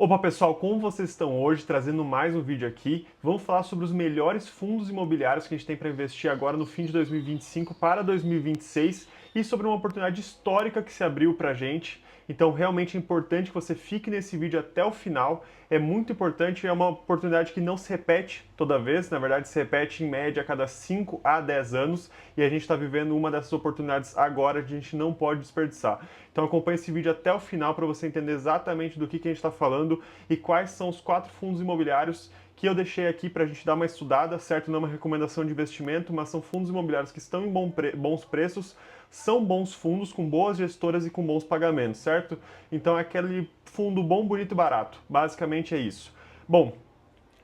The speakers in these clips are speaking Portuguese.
Opa pessoal, como vocês estão hoje? Trazendo mais um vídeo aqui. Vamos falar sobre os melhores fundos imobiliários que a gente tem para investir agora no fim de 2025 para 2026 e sobre uma oportunidade histórica que se abriu para a gente. Então realmente é importante que você fique nesse vídeo até o final. É muito importante, é uma oportunidade que não se repete toda vez, na verdade se repete em média a cada 5 a 10 anos e a gente está vivendo uma dessas oportunidades agora, a gente não pode desperdiçar. Então acompanhe esse vídeo até o final para você entender exatamente do que a gente está falando e quais são os 4 fundos imobiliários que eu deixei aqui para a gente dar uma estudada, certo? Não é uma recomendação de investimento, mas são fundos imobiliários que estão em bons preços, são bons fundos, com boas gestoras e com bons pagamentos, certo? Então é aquele fundo bom, bonito e barato. Basicamente é isso. Bom,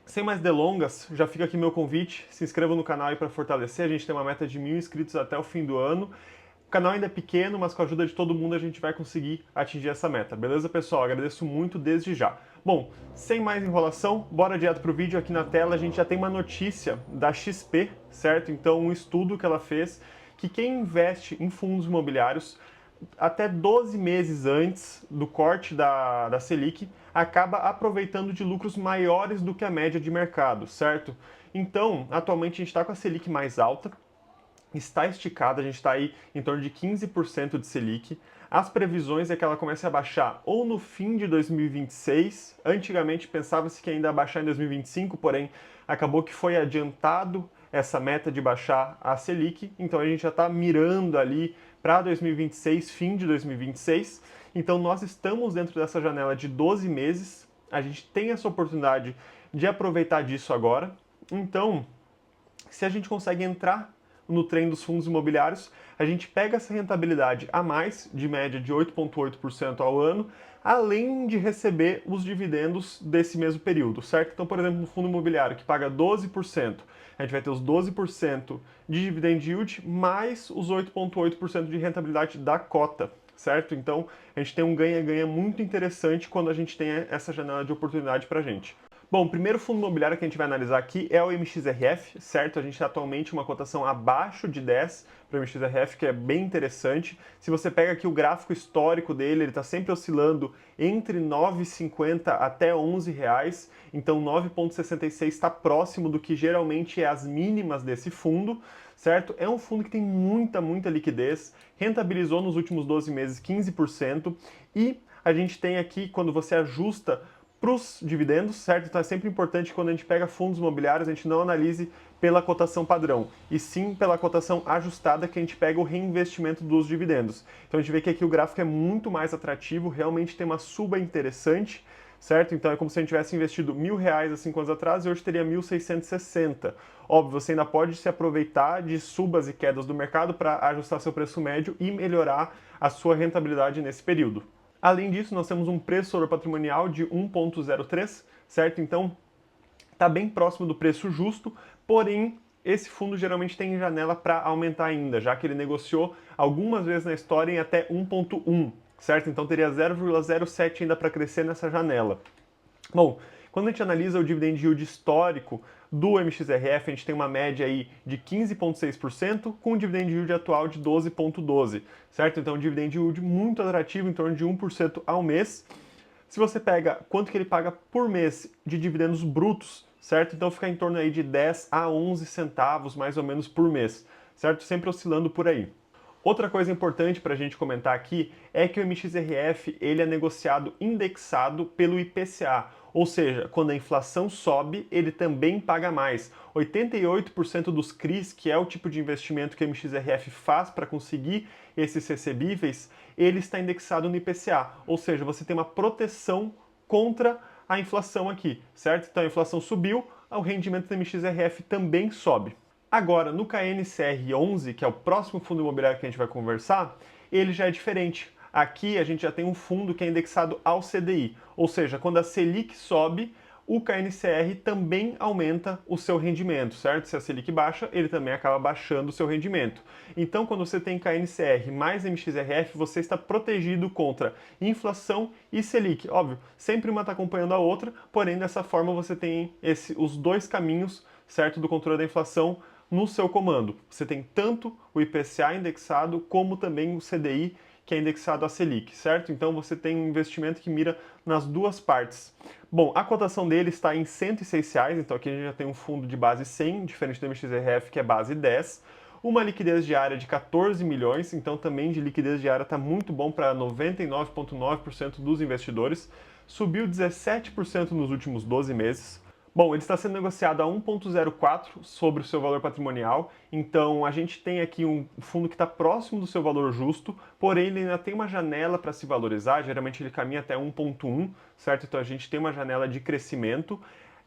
sem mais delongas, já fica aqui meu convite, se inscreva no canal aí para fortalecer, a gente tem uma meta de 1.000 inscritos até o fim do ano. O canal ainda é pequeno, mas com a ajuda de todo mundo a gente vai conseguir atingir essa meta, beleza pessoal? Agradeço muito desde já. Bom, sem mais enrolação, bora direto pro vídeo. Aqui na tela a gente já tem uma notícia da XP, certo? Então um estudo que ela fez que quem investe em fundos imobiliários até 12 meses antes do corte da Selic acaba aproveitando de lucros maiores do que a média de mercado, certo? Então, atualmente a gente está com a Selic mais alta, está esticada, a gente está aí em torno de 15% de Selic. As previsões é que ela comece a baixar ou no fim de 2026, antigamente pensava-se que ainda ia baixar em 2025, porém acabou que foi adiantado essa meta de baixar a Selic, então a gente já está mirando ali para 2026, fim de 2026. Então nós estamos dentro dessa janela de 12 meses, a gente tem essa oportunidade de aproveitar disso agora. Então, se a gente consegue entrar no trem dos fundos imobiliários, a gente pega essa rentabilidade a mais, de média de 8,8% ao ano, além de receber os dividendos desse mesmo período, certo? Então, por exemplo, no fundo imobiliário que paga 12%, a gente vai ter os 12% de dividend yield mais os 8,8% de rentabilidade da cota, certo? Então, a gente tem um ganha-ganha muito interessante quando a gente tem essa janela de oportunidade para a gente. Bom, o primeiro fundo imobiliário que a gente vai analisar aqui é o MXRF, certo? A gente tem atualmente uma cotação abaixo de 10 para o MXRF, que é bem interessante. Se você pega aqui o gráfico histórico dele, ele está sempre oscilando entre 9,50 até 11 reais, então 9,66 está próximo do que geralmente é as mínimas desse fundo, certo? É um fundo que tem muita liquidez, rentabilizou nos últimos 12 meses 15% e a gente tem aqui, quando você ajusta para os dividendos, certo? Então é sempre importante que quando a gente pega fundos imobiliários, a gente não analise pela cotação padrão, e sim pela cotação ajustada que a gente pega o reinvestimento dos dividendos. Então a gente vê que aqui o gráfico é muito mais atrativo, realmente tem uma suba interessante, certo? Então é como se a gente tivesse investido R$ 1.000 há 5 anos atrás e hoje teria 1.660. Óbvio, você ainda pode se aproveitar de subas e quedas do mercado para ajustar seu preço médio e melhorar a sua rentabilidade nesse período. Além disso, nós temos um preço sobre patrimonial de 1,03, certo? Então, está bem próximo do preço justo, porém, esse fundo geralmente tem janela para aumentar ainda, já que ele negociou algumas vezes na história em até 1,1, certo? Então, teria 0,07 ainda para crescer nessa janela. Bom, quando a gente analisa o dividend yield histórico do MXRF, a gente tem uma média aí de 15,6% com um dividend yield atual de 12,12%, certo? Então, um dividend yield muito atrativo, em torno de 1% ao mês. Se você pega quanto que ele paga por mês de dividendos brutos, certo? Então fica em torno aí de 10 a 11 centavos mais ou menos por mês, certo? Sempre oscilando por aí. Outra coisa importante para a gente comentar aqui é que o MXRF ele é negociado indexado pelo IPCA, ou seja, quando a inflação sobe, ele também paga mais. 88% dos CRIs, que é o tipo de investimento que o MXRF faz para conseguir esses recebíveis, ele está indexado no IPCA, ou seja, você tem uma proteção contra a inflação aqui, certo? Então a inflação subiu, o rendimento do MXRF também sobe. Agora, no KNCR11, que é o próximo fundo imobiliário que a gente vai conversar, ele já é diferente. Aqui a gente já tem um fundo que é indexado ao CDI, ou seja, quando a Selic sobe, o KNCR também aumenta o seu rendimento, certo? Se a Selic baixa, ele também acaba baixando o seu rendimento. Então, quando você tem KNCR mais MXRF, você está protegido contra inflação e Selic. Óbvio, sempre uma está acompanhando a outra, porém, dessa forma você tem os dois caminhos, certo, do controle da inflação no seu comando. Você tem tanto o IPCA indexado como também o CDI, que é indexado à Selic, certo? Então você tem um investimento que mira nas duas partes. Bom, a cotação dele está em R$ 106, então aqui a gente já tem um fundo de base 100, diferente do MXRF que é base 10. Uma liquidez diária de 14 milhões, então também de liquidez diária está muito bom para 99,9% dos investidores. Subiu 17% nos últimos 12 meses. Bom, ele está sendo negociado a 1,04 sobre o seu valor patrimonial, então a gente tem aqui um fundo que está próximo do seu valor justo, porém ele ainda tem uma janela para se valorizar, geralmente ele caminha até 1,1, certo? Então a gente tem uma janela de crescimento.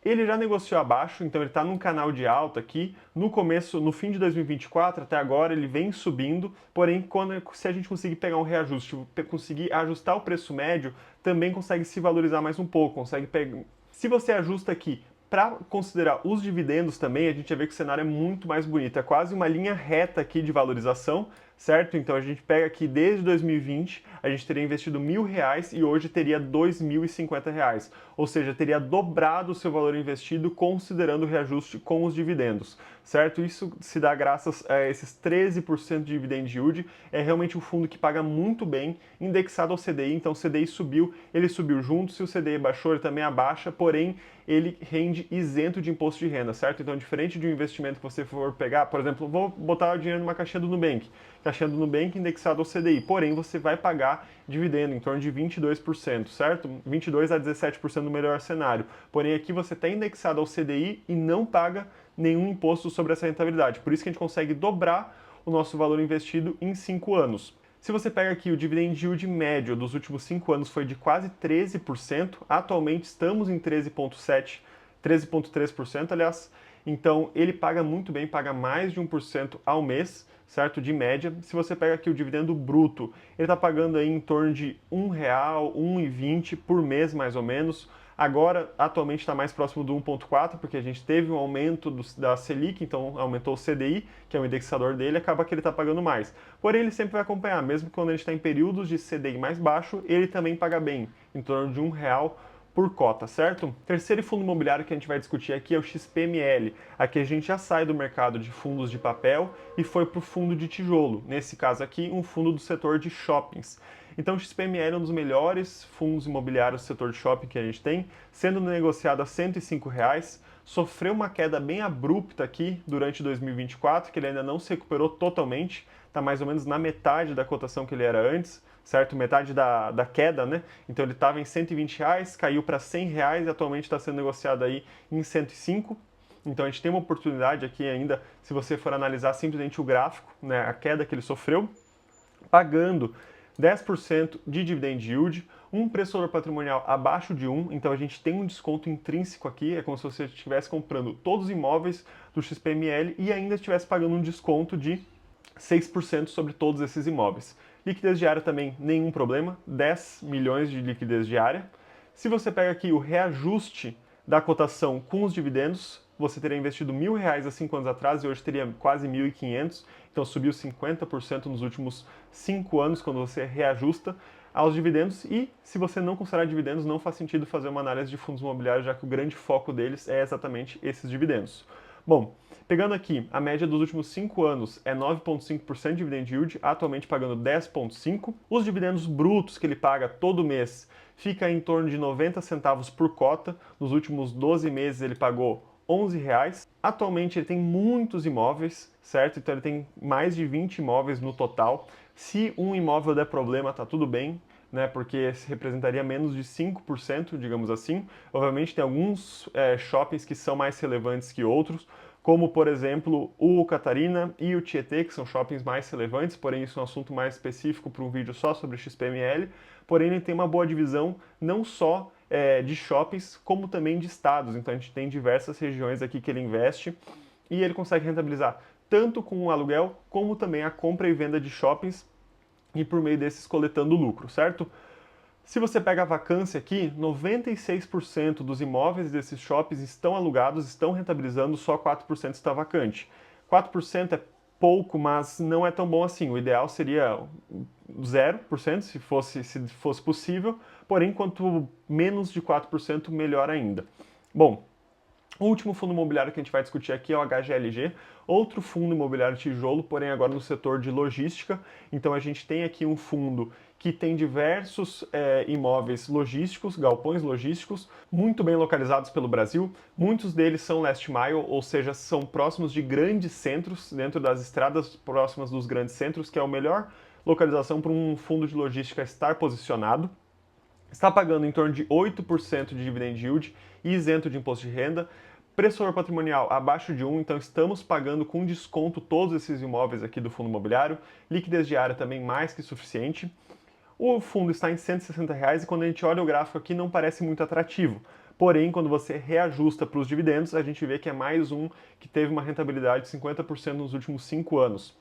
Ele já negociou abaixo, então ele está num canal de alta aqui. No fim de 2024, até agora, ele vem subindo, porém, se a gente conseguir pegar um reajuste, conseguir ajustar o preço médio, também consegue se valorizar mais um pouco, consegue pegar. Se você ajusta aqui para considerar os dividendos também, a gente vai ver que o cenário é muito mais bonito. É quase uma linha reta aqui de valorização, certo? Então a gente pega aqui desde 2020, a gente teria investido R$ 1.000 e hoje teria R$ 2.050. Ou seja, teria dobrado o seu valor investido considerando o reajuste com os dividendos, certo? Isso se dá graças a esses 13% de dividend yield. É realmente um fundo que paga muito bem, indexado ao CDI. Então o CDI subiu, ele subiu junto. Se o CDI baixou, ele também abaixa, porém ele rende isento de imposto de renda, certo? Então, diferente de um investimento que você for pegar, por exemplo, vou botar o dinheiro numa caixinha do Nubank. Caixinha do Nubank indexado ao CDI, porém você vai pagar dividendo em torno de 22%, certo? 22 a 17% no melhor cenário. Porém, aqui você está indexado ao CDI e não paga nenhum imposto sobre essa rentabilidade. Por isso que a gente consegue dobrar o nosso valor investido em 5 anos. Se você pega aqui o dividend yield médio dos últimos 5 anos foi de quase 13%, atualmente estamos em 13,7%, 13,3%, aliás. Então ele paga muito bem, paga mais de 1% ao mês, certo? De média. Se você pega aqui o dividendo bruto, ele está pagando aí em torno de R$ 1,00, R$ 1,20 por mês, mais ou menos. Agora, atualmente está mais próximo do 1,4, porque a gente teve um aumento da Selic, então aumentou o CDI, que é o indexador dele, acaba que ele está pagando mais. Porém, ele sempre vai acompanhar, mesmo quando a gente está em períodos de CDI mais baixo, ele também paga bem, em torno de R$ 1,00 por cota, certo? Terceiro fundo imobiliário que a gente vai discutir aqui é o XPML. Aqui a gente já sai do mercado de fundos de papel e foi para o fundo de tijolo. Nesse caso aqui, um fundo do setor de shoppings. Então o XPML é um dos melhores fundos imobiliários do setor de shopping que a gente tem, sendo negociado a R$ 105. Sofreu uma queda bem abrupta aqui durante 2024, que ele ainda não se recuperou totalmente, está mais ou menos na metade da cotação que ele era antes, certo? Metade da queda, né? Então ele estava em R$ 120, caiu para R$ 100 e atualmente está sendo negociado aí em 105. Então a gente tem uma oportunidade aqui ainda, se você for analisar simplesmente o gráfico, né, a queda que ele sofreu, pagando 10% de dividend yield, um preço patrimonial abaixo de 1, então a gente tem um desconto intrínseco aqui, é como se você estivesse comprando todos os imóveis do XPML e ainda estivesse pagando um desconto de 6% sobre todos esses imóveis. Liquidez diária também, nenhum problema, 10 milhões de liquidez diária. Se você pega aqui o reajuste da cotação com os dividendos, você teria investido R$ 1.000 há 5 anos atrás e hoje teria quase 1.500, então subiu 50% nos últimos 5 anos quando você reajusta aos dividendos. E se você não considerar dividendos, não faz sentido fazer uma análise de fundos imobiliários, já que o grande foco deles é exatamente esses dividendos. Bom, pegando aqui, a média dos últimos 5 anos é 9,5% de dividend yield, atualmente pagando 10,5%. Os dividendos brutos que ele paga todo mês fica em torno de 90 centavos por cota. Nos últimos 12 meses ele pagou R$ 11. Atualmente ele tem muitos imóveis, certo? Então ele tem mais de 20 imóveis no total. Se um imóvel der problema, tá tudo bem, né? Porque representaria menos de 5%, digamos assim. Obviamente tem alguns shoppings que são mais relevantes que outros, como por exemplo o Catarina e o Tietê, que são shoppings mais relevantes, porém isso é um assunto mais específico para um vídeo só sobre XPML. Porém ele tem uma boa divisão não só de shoppings, como também de estados. Então a gente tem diversas regiões aqui que ele investe e ele consegue rentabilizar tanto com o aluguel, como também a compra e venda de shoppings e por meio desses coletando lucro, certo? Se você pega a vacância aqui, 96% dos imóveis desses shoppings estão alugados, estão rentabilizando, só 4% está vacante. 4% é pouco, mas não é tão bom assim. O ideal seria 0%, se fosse possível, porém, quanto menos de 4%, melhor ainda. Bom, O último fundo imobiliário que a gente vai discutir aqui é o HGLG, outro fundo imobiliário tijolo, porém agora no setor de logística. Então a gente tem aqui um fundo que tem diversos imóveis logísticos, galpões logísticos, muito bem localizados pelo Brasil. Muitos deles são last mile, ou seja, são próximos de grandes centros, dentro das estradas próximas dos grandes centros, que é a melhor localização para um fundo de logística estar posicionado. Está pagando em torno de 8% de dividend yield e isento de imposto de renda. Preço patrimonial abaixo de 1, então estamos pagando com desconto todos esses imóveis aqui do fundo imobiliário. Liquidez diária também mais que suficiente. O fundo está em R$160 e quando a gente olha o gráfico aqui não parece muito atrativo. Porém, quando você reajusta para os dividendos, a gente vê que é mais um que teve uma rentabilidade de 50% nos últimos 5 anos.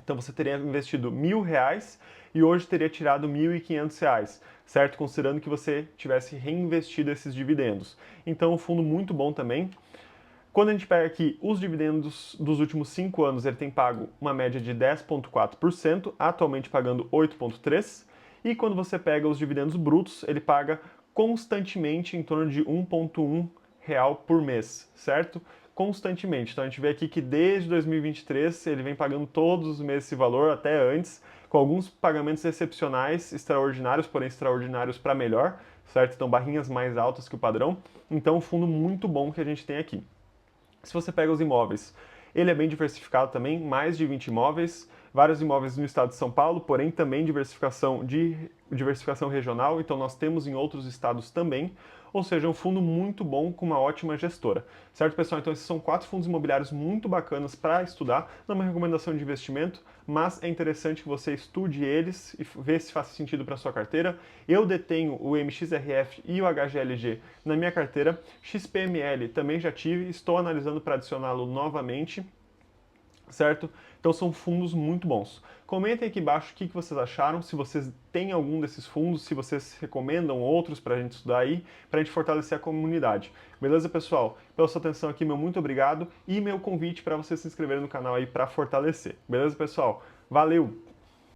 Então você teria investido R$1.000 e hoje teria tirado R$1.500, certo? Considerando que você tivesse reinvestido esses dividendos. Então, um fundo muito bom também. Quando a gente pega aqui os dividendos dos últimos 5 anos, ele tem pago uma média de 10,4%, atualmente pagando 8,3%. E quando você pega os dividendos brutos, ele paga constantemente em torno de R$1,1 por mês, certo? Constantemente. Então a gente vê aqui que desde 2023 ele vem pagando todos os meses esse valor, até antes, com alguns pagamentos excepcionais, extraordinários, porém extraordinários para melhor, certo? Então barrinhas mais altas que o padrão. Então um fundo muito bom que a gente tem aqui. Se você pega os imóveis, ele é bem diversificado também, mais de 20 imóveis, vários imóveis no estado de São Paulo, porém também diversificação regional, então nós temos em outros estados também, ou seja, um fundo muito bom com uma ótima gestora. Certo, pessoal? Então esses são 4 fundos imobiliários muito bacanas para estudar, não é uma recomendação de investimento, mas é interessante que você estude eles e veja se faz sentido para sua carteira. Eu detenho o MXRF e o HGLG na minha carteira, XPML também já tive, estou analisando para adicioná-lo novamente, certo? Então são fundos muito bons. Comentem aqui embaixo o que vocês acharam, se vocês têm algum desses fundos, se vocês recomendam outros para a gente estudar aí, para a gente fortalecer a comunidade. Beleza, pessoal? Pela sua atenção aqui, meu muito obrigado e meu convite para você se inscrever no canal aí para fortalecer. Beleza, pessoal? Valeu!